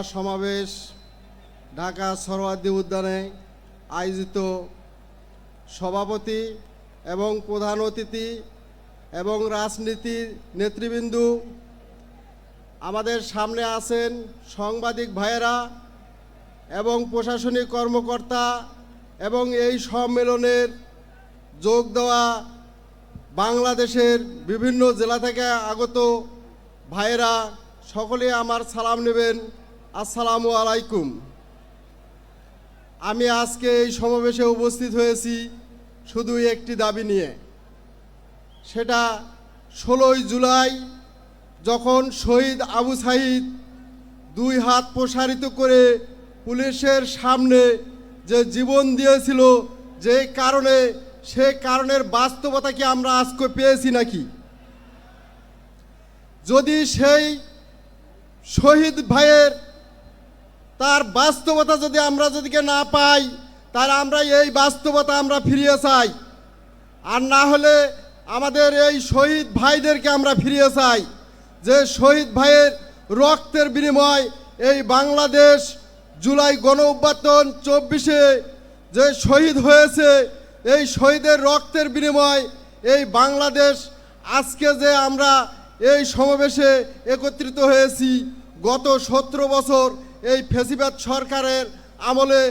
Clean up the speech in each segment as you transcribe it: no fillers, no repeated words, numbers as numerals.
সমাবেশ ঢাকা সরোয়ার্দী উদ্যানে আয়োজিত সভাপতি এবং প্রধান অতিথি এবং রাজনীতির নেতৃবৃন্দ, আমাদের সামনে আছেন সাংবাদিক ভাইয়েরা এবং প্রশাসনিক কর্মকর্তা এবং এই সম্মেলনের যোগ দেওয়া বাংলাদেশের বিভিন্ন জেলা থেকে আগত ভাইয়েরা, সকলে আমার সালাম নেবেন। আসসালামু আলাইকুম। আমি আজকে এই সমাবেশে উপস্থিত হয়েছি শুধু একটি দাবি নিয়ে। সেটা 16ই জুলাই যখন শহীদ আবু সাঈদ দুই হাত প্রসারিত করে পুলিশের সামনে যে জীবন দিয়েছিল, যে কারণে সে কারণের বাস্তবতা কি আমরা আজকে পেয়েছি নাকি? যদি সেই শহীদ ভাইয়ের তার বাস্তবতা যদি আমরা না পাই, তাহলে আমরা এই বাস্তবতা আমরা ফিরিয়ে চাই। আর না হলে আমাদের এই শহীদ ভাইদেরকে আমরা ফিরিয়ে চাই, যে শহীদ ভাইয়ের রক্তের বিনিময় এই বাংলাদেশ জুলাই গণ অভ্যুত্থান 24-এ যে শহীদ হয়েছে, এই শহীদের রক্তের বিনিময় এই বাংলাদেশ আজকে যে আমরা এই সমাবেশে একত্রিত হয়েছি, গত 17 বছর এই ফ্যাসিবাদ সরকারের আমলে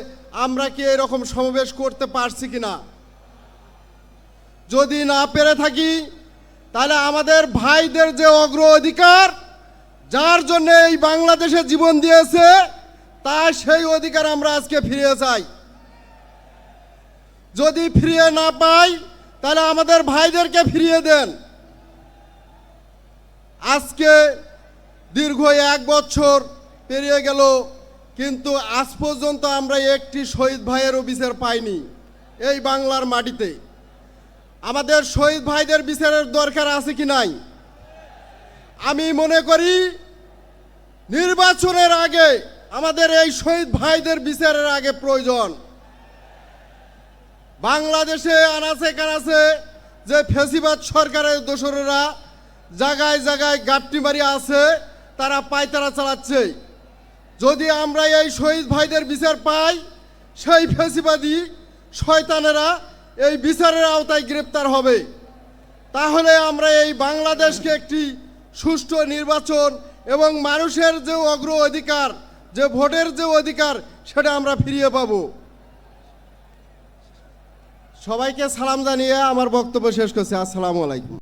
আমরা কি এরকম সমাবেশ করতে পারছি কিনা? যদি না পেরে থাকি, তাহলে আমাদের ভাইদের যে অগ্রাধিকার, যার জন্য এই বাংলাদেশে জীবন দিয়েছে, তা সেই অধিকার আমরা আজকে ফিরিয়ে চাই। যদি ফিরিয়ে না পাই, তাহলে আমাদের ভাইদেরকে ফিরিয়ে দেন। আজকে দীর্ঘ 1 বছর পেরিয়ে গেল, কিন্তু আজ পর্যন্ত আমরা একটি শহীদ ভাইয়েরও বিচার পাইনি এই বাংলার মাটিতে। আমাদের শহীদ ভাইদের বিচারের দরকার আছে কি নাই? আমি মনে করি নির্বাচনের আগে আমাদের এই শহীদ ভাইদের বিচারের আগে প্রয়োজন। বাংলাদেশে আনাচে কানাচে যে ফ্যাসিবাদ সরকারের দোসরেরা জায়গায় জায়গায় গাঁট্টিমারি আছে, তারা পায়তারা চালাচ্ছে। যদি আমরা এই শহীদ ভাইদের বিচার পাই, সেই ফ্যাসিবাদী শয়তানেরা এই বিচারের আওতায় গ্রেপ্তার হবে। তাহলে আমরা এই বাংলাদেশকে একটি সুষ্ঠু নির্বাচন এবং মানুষের যে অগ্রাধিকার, যে ভোটের যে অধিকার, সেটা আমরা ফিরিয়ে পাব। সবাইকে সালাম জানিয়ে আমার বক্তব্য শেষ করছি। আসসালামু আলাইকুম।